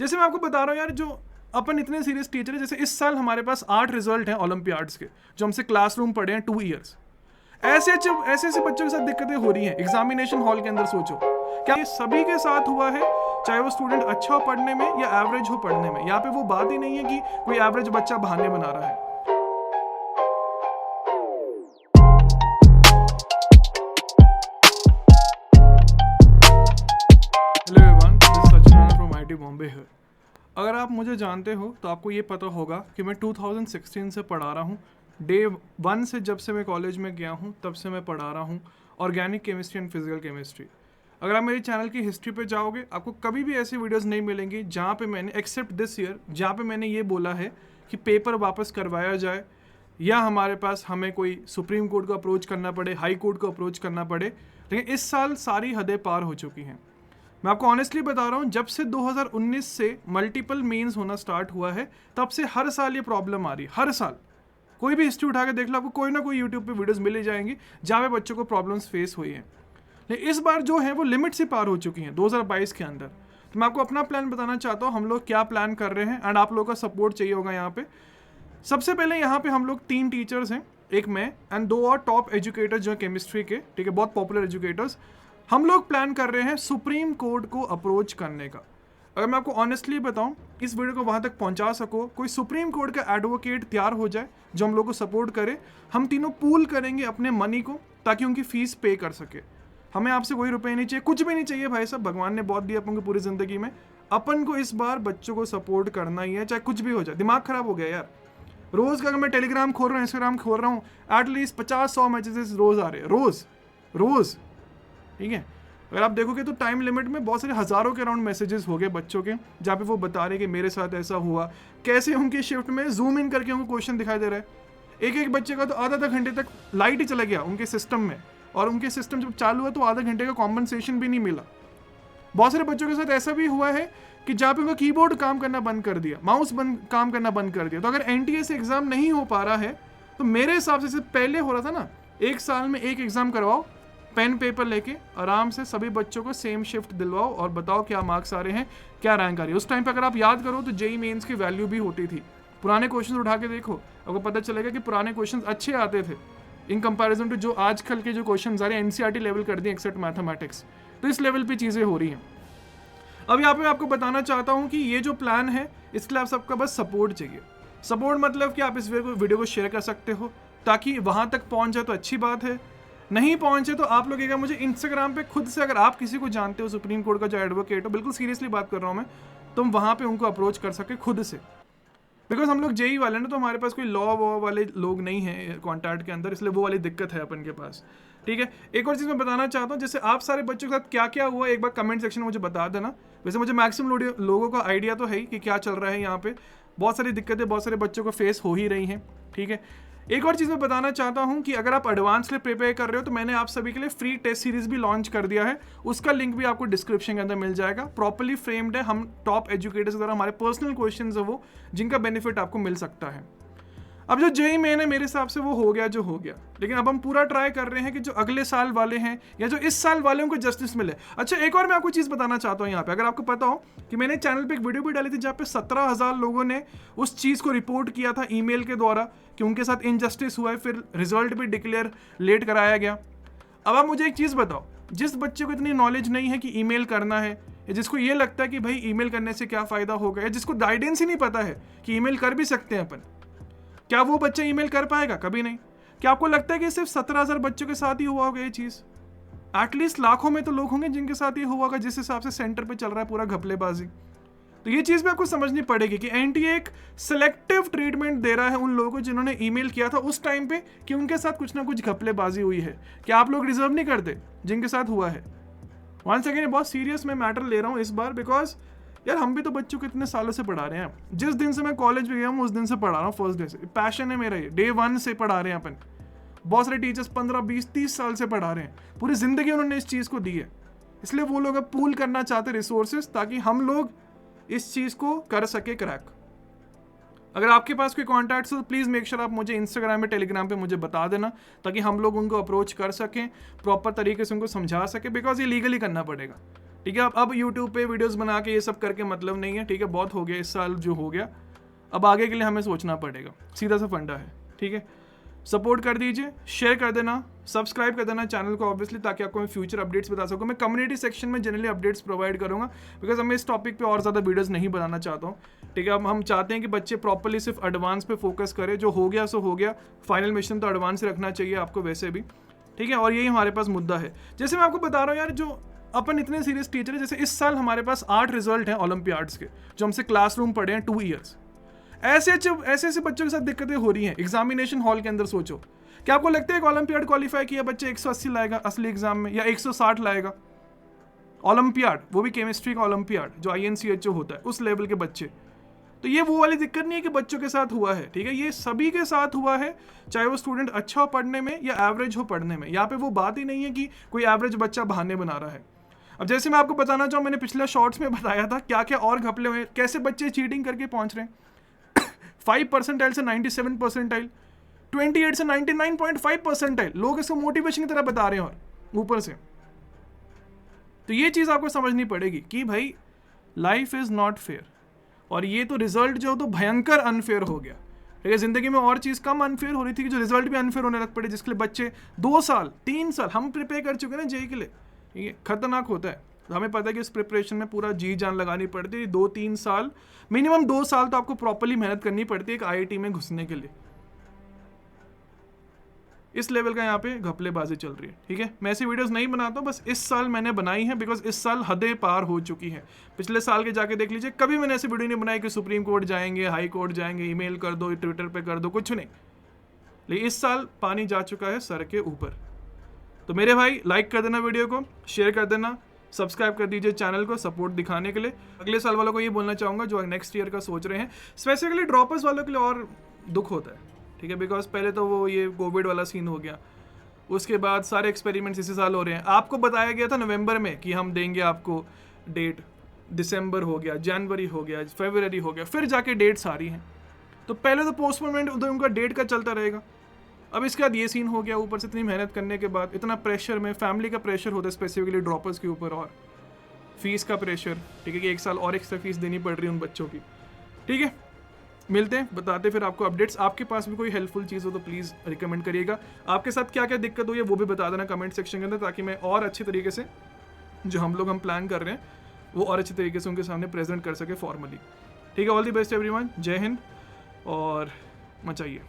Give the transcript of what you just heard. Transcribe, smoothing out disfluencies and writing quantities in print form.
जैसे मैं आपको बता रहा हूँ यार, जो अपन इतने सीरियस टीचर है, जैसे इस साल हमारे पास 8 रिजल्ट हैं ओलंपियाड्स के, जो हमसे क्लासरूम पढ़े हैं 2 ईयर्स। ऐसे ऐसे बच्चों के साथ दिक्कतें हो रही हैं एग्जामिनेशन हॉल के अंदर। सोचो क्या ये सभी के साथ हुआ है, चाहे वो स्टूडेंट अच्छा हो पढ़ने में या एवरेज हो पढ़ने में। यहाँ पे वो बात ही नहीं है कि कोई एवरेज बच्चा बहाने बना रहा है। Hello everyone, this is Sachin from IT Bombay है। अगर आप मुझे जानते हो तो आपको ये पता होगा कि मैं 2016 से पढ़ा रहा हूँ। डे 1 से जब से मैं कॉलेज में गया हूँ तब से मैं पढ़ा रहा हूँ organic chemistry and physical chemistry. अगर आप मेरे चैनल की हिस्ट्री पे जाओगे, आपको कभी भी ऐसी वीडियोस नहीं मिलेंगी जहाँ पे मैंने, एक्सेप्ट दिस ईयर, जहाँ पे मैंने ये बोला है कि पेपर वापस करवाया जाए या हमारे पास हमें कोई सुप्रीम कोर्ट को अप्रोच करना पड़े, हाई कोर्ट को अप्रोच करना पड़े। लेकिन इस साल सारी हदें पार हो चुकी हैं। मैं आपको ऑनेस्टली बता रहा हूँ, जब से 2019 से मल्टीपल मेंस होना स्टार्ट हुआ है तब से हर साल ये प्रॉब्लम आ रही है। हर साल कोई भी हिस्ट्री उठा के देख लो, आपको कोई ना कोई यूट्यूब पे वीडियोस मिल ही जाएंगी जहाँ पे बच्चों को प्रॉब्लम्स फेस हुई हैं। लेकिन इस बार जो है वो लिमिट से पार हो चुकी हैं 2022 के अंदर। तो मैं आपको अपना प्लान बताना चाहता हूँ, हम लोग क्या प्लान कर रहे हैं, एंड आप लोगों का सपोर्ट चाहिए होगा यहाँ पे। सबसे पहले यहाँ पे हम लोग 3 टीचर्स हैं, एक मैं एंड 2 और टॉप एजुकेटर्स जो है केमिस्ट्री के, ठीक है, बहुत पॉपुलर एजुकेटर्स। हम लोग प्लान कर रहे हैं सुप्रीम कोर्ट को अप्रोच करने का। अगर मैं आपको ऑनेस्टली बताऊं, इस वीडियो को वहां तक पहुंचा सको, कोई सुप्रीम कोर्ट का एडवोकेट तैयार हो जाए जो हम लोग को सपोर्ट करे। हम तीनों पूल करेंगे अपने मनी को ताकि उनकी फीस पे कर सके। हमें आपसे कोई रुपए नहीं चाहिए, कुछ भी नहीं चाहिए भाई साहब, भगवान ने बहुत दिया अपन को पूरी जिंदगी में। अपन को इस बार बच्चों को सपोर्ट करना ही है, चाहे कुछ भी हो जाए। दिमाग खराब हो गया यार, रोज का अगर मैं टेलीग्राम खोल रहा हूँ, इंस्टाग्राम खोल रहा हूँ, एटलीस्ट 50-100 मैसेजेस रोज आ रहे हैं, रोज रोज, ठीक है। अगर आप देखोगे तो टाइम लिमिट में बहुत सारे हज़ारों के अराउंड मैसेजेस हो गए बच्चों के, जहाँ पे वो बता रहे हैं कि मेरे साथ ऐसा हुआ, कैसे उनकी शिफ्ट में जूम इन करके उनको क्वेश्चन दिखाई दे रहा है। एक बच्चे का तो आधा घंटे तक लाइट ही चला गया उनके सिस्टम में, और उनके सिस्टम जब चालू हुआ तो आधा घंटे का कॉम्पनसेशन भी नहीं मिला। बहुत सारे बच्चों के साथ ऐसा भी हुआ है कि जहाँ पे उनका कीबोर्ड काम करना बंद कर दिया, माउस काम करना बंद कर दिया। तो अगर एनटीए से एग्जाम नहीं हो पा रहा है तो मेरे हिसाब से पहले हो रहा था ना, 1 साल में 1 एग्जाम करवाओ, पेन पेपर लेके आराम से सभी बच्चों को सेम शिफ्ट दिलवाओ और बताओ क्या मार्क्स आ रहे हैं, क्या रैंक आ रही है। उस टाइम पे अगर आप याद करो तो जेईई मेंस की वैल्यू भी होती थी। पुराने क्वेश्चन उठा के देखो, आपको पता चलेगा कि पुराने क्वेश्चन अच्छे आते थे इन कंपैरिजन टू जो आजकल के जो क्वेश्चन आ रहे हैं। एनसीईआरटी लेवल कर दिए एक्सेप्ट मैथमेटिक्स। तो इस लेवल पे चीज़ें हो रही हैं। अब यहाँ पे मैं आपको बताना चाहता हूँ कि ये जो प्लान है इसके लिए आप सबका बस सपोर्ट चाहिए। सपोर्ट मतलब कि आप इस वीडियो को शेयर कर सकते हो ताकि वहाँ तक पहुँच जाए तो अच्छी बात है, नहीं पहुंचे तो आप लोग मुझे इंस्टाग्राम पे खुद से, अगर आप किसी को जानते हो सुप्रीम कोर्ट का जो एडवोकेट हो, बिल्कुल सीरियसली बात कर रहा हूँ मैं, तुम वहाँ पे उनको अप्रोच कर सके खुद से। बिकॉज हम लोग जेई वाले ना, तो हमारे पास कोई लॉ वॉ वाले लोग नहीं हैं कॉन्टैक्ट के अंदर, इसलिए वो वाली दिक्कत है अपन के पास, ठीक है। एक और चीज़ मैं बताना चाहता हूँ, जैसे आप सारे बच्चों के साथ क्या क्या हुआ एक बार कमेंट सेक्शन में मुझे बता देना। वैसे मुझे मैक्सिमम लोगों का आइडिया तो है ही कि क्या चल रहा है यहाँ पे। बहुत सारी दिक्कतें बहुत सारे बच्चों को फेस हो ही रही हैं, ठीक है। एक और चीज़ मैं बताना चाहता हूं कि अगर आप एडवांस के लिए प्रिपेयर कर रहे हो तो मैंने आप सभी के लिए फ्री टेस्ट सीरीज भी लॉन्च कर दिया है। उसका लिंक भी आपको डिस्क्रिप्शन के अंदर मिल जाएगा। प्रॉपर्ली फ्रेम्ड है, हम टॉप एजुकेटर्स द्वारा हमारे पर्सनल क्वेश्चंस है वो, जिनका बेनिफिट आपको मिल सकता है। अब जो जेईई मेन है मेरे हिसाब से वो हो गया जो हो गया, लेकिन अब हम पूरा ट्राई कर रहे हैं कि जो अगले साल वाले हैं या जो इस साल वाले उनको जस्टिस मिले। अच्छा, एक और मैं आपको चीज़ बताना चाहता हूँ यहाँ पे, अगर आपको पता हो कि मैंने चैनल पे एक वीडियो भी डाली थी जहाँ पे 17,000 लोगों ने उस चीज़ को रिपोर्ट किया था ईमेल के द्वारा कि उनके साथ इनजस्टिस हुआ है, फिर रिजल्ट भी डिक्लेयर लेट कराया गया। अब आप मुझे एक चीज़ बताओ, जिस बच्चे को इतनी नॉलेज नहीं है कि ईमेल करना है, या जिसको ये लगता है कि भाई ईमेल करने से क्या फ़ायदा होगा, या जिसको गाइडेंस ही नहीं पता है कि ईमेल कर भी सकते हैं अपन, क्या वो बच्चा ईमेल कर पाएगा? कभी नहीं। क्या आपको लगता है कि सिर्फ 17,000 बच्चों के साथ ही हुआ होगा ये चीज़? एटलीस्ट लाखों में तो लोग होंगे जिनके साथ ये हुआ होगा, जिस हिसाब से सेंटर पे चल रहा है पूरा घपलेबाजी। तो ये चीज़ भी आपको समझनी पड़ेगी कि एनटीए एक सिलेक्टिव ट्रीटमेंट दे रहा है उन लोगों को जिन्होंने ईमेल किया था उस टाइम पे कि उनके साथ कुछ ना कुछ घपलेबाजी हुई है। क्या आप लोग रिजर्व नहीं करते जिनके साथ हुआ है? वन सेकेंड, बहुत सीरियस मैं मैटर ले रहा हूँ इस बार, बिकॉज यार हम भी तो बच्चों को इतने सालों से पढ़ा रहे हैं। जिस दिन से मैं कॉलेज में गया हूँ उस दिन से पढ़ा रहा हूँ, फर्स्ट डे से। पैशन है मेरा, ये डे 1 से पढ़ा रहे हैं अपन। बहुत सारे टीचर्स 15, 20, 30 साल से पढ़ा रहे हैं, पूरी जिंदगी उन्होंने इस चीज़ को दी है। इसलिए वो लोग अब पूल करना चाहते रिसोर्सेज ताकि हम लोग इस चीज़ को कर सके क्रैक। अगर आपके पास कोई कॉन्टैक्ट्स हो तो प्लीज़ मेक श्योर आप मुझे इंस्टाग्राम में, टेलीग्राम पे मुझे बता देना ताकि हम लोग उनको अप्रोच कर सकें, प्रॉपर तरीके से उनको समझा सकें, बिकॉज ये लीगली करना पड़ेगा। ठीक है। अब यूट्यूब पे वीडियोस बना के ये सब करके मतलब नहीं है, ठीक है, बहुत हो गया इस साल जो हो गया, अब आगे के लिए हमें सोचना पड़ेगा, सीधा सा फंडा है, ठीक है। सपोर्ट कर दीजिए, शेयर कर देना, सब्सक्राइब कर देना चैनल को ऑब्वियसली, ताकि आपको मैं फ्यूचर अपडेट्स बता सकूँ। मैं कम्युनिटी सेक्शन में जनरली अपडेट्स प्रोवाइड करूँगा, बिकॉज मैं इस टॉपिक पे और ज़्यादा वीडियोस नहीं बनाना चाहता हूँ, ठीक है। अब हम चाहते हैं कि बच्चे प्रॉपर्ली सिर्फ एडवांस पे फोकस करें, जो हो गया सो हो गया, फाइनल मिशन तो एडवांस रखना चाहिए आपको वैसे भी, ठीक है। और यही हमारे पास मुद्दा है। जैसे मैं आपको बता रहा हूँ यार, जो अपन इतने सीरियस टीचर है, जैसे इस साल हमारे पास 8 रिजल्ट हैं ओलंपियाड्स के, जो हमसे क्लासरूम पढ़े हैं 2 ईयर्स। ऐसे बच्चों के साथ दिक्कतें हो रही हैं एग्जामिनेशन हॉल के अंदर। सोचो, क्या आपको लगता है कि ओलंपियाड क्वालिफाई किया बच्चे 180 लाएगा असली एग्जाम में, या 160 लाएगा? ओलंपियाड, वो भी केमिस्ट्री का ओलंपियाड जो INCHO होता है, उस लेवल के बच्चे। तो ये वो वाली दिक्कत नहीं है कि बच्चों के साथ हुआ है, ठीक है, ये सभी के साथ हुआ है, चाहे वो स्टूडेंट अच्छा हो पढ़ने में या एवरेज हो पढ़ने में। यहाँ पे वो बात ही नहीं है कि कोई एवरेज बच्चा बहाने बना रहा है। अब जैसे मैं आपको बताना चाहूँ, मैंने पिछले शॉर्ट्स में बताया था क्या क्या और घपले हुए, कैसे बच्चे चीटिंग करके पहुंच रहे हैं 5 परसेंटाइल से 97 परसेंटाइल, 28 से 99.5 परसेंटाइल, लोग इसको मोटिवेशन की तरह बता रहे हैं और ऊपर से। तो ये चीज़ आपको समझनी पड़ेगी कि भाई लाइफ इज़ नॉट फेयर, और ये तो रिजल्ट जो तो भयंकर अनफेयर हो गया, ठीक है। ज़िंदगी में और चीज़ कम अनफेयर हो रही थी कि जो रिजल्ट भी अनफेयर होने लग पड़े, जिसके लिए बच्चे 2 साल 3 साल हम प्रिपेयर कर चुके हैं ना जेई के लिए। ये खतरनाक होता है, तो हमें पता है कि इस प्रिपरेशन में पूरा जी जान लगानी पड़ती है। 2-3 साल, मिनिमम 2 साल तो आपको प्रॉपर्ली मेहनत करनी पड़ती है एक IIT में घुसने के लिए। इस लेवल का यहाँ पे घपलेबाजी चल रही है, ठीक है। मैं ऐसी वीडियोस नहीं बनाता हूँ, बस इस साल मैंने बनाई है, बिकॉज इस साल हदें पार हो चुकी हैं। पिछले साल के जाके देख लीजिए, कभी मैंने ऐसी वीडियो नहीं बनाई कि सुप्रीम कोर्ट जाएंगे, हाई कोर्ट जाएंगे, ईमेल कर दो, ट्विटर पे कर दो, कुछ नहीं। लेकिन इस साल पानी जा चुका है सर के ऊपर। तो मेरे भाई, लाइक कर देना वीडियो को, शेयर कर देना, सब्सक्राइब कर दीजिए चैनल को सपोर्ट दिखाने के लिए। अगले साल वालों को ये बोलना चाहूँगा जो नेक्स्ट ईयर का सोच रहे हैं, स्पेसिफिकली ड्रॉपर्स वालों के लिए और दुख होता है, ठीक है, बिकॉज पहले तो वो ये कोविड वाला सीन हो गया, उसके बाद सारे एक्सपेरिमेंट्स इसी साल हो रहे हैं। आपको बताया गया था नवंबर में कि हम देंगे आपको डेट, दिसंबर हो गया, जनवरी हो गया, फरवरी हो गया, फिर जाके डेट्स आ रही हैं। तो पहले तो पोस्टपोनमेंट उधर उनका डेट का चलता रहेगा, अब इसके बाद ये सीन हो गया, ऊपर से इतनी मेहनत करने के बाद इतना प्रेशर में, फैमिली का प्रेशर होता है स्पेसिफिकली ड्रॉपर्स के ऊपर, और फीस का प्रेशर, ठीक है, कि 1 साल और एक्स्ट्रा फीस देनी पड़ रही है उन बच्चों की, ठीक है। मिलते हैं, बताते फिर आपको अपडेट्स। आपके पास भी कोई हेल्पफुल चीज़ हो तो प्लीज़ रिकमेंड करिएगा। आपके साथ क्या क्या दिक्कत हुई है वो भी बता देना कमेंट सेक्शन के अंदर, ताकि मैं और अच्छी तरीके से जो हम प्लान कर रहे हैं वो और अच्छी तरीके से उनके सामने प्रेजेंट कर सके फॉर्मली, ठीक है। ऑल द बेस्ट एवरीवन, जय हिंद और मचाइए।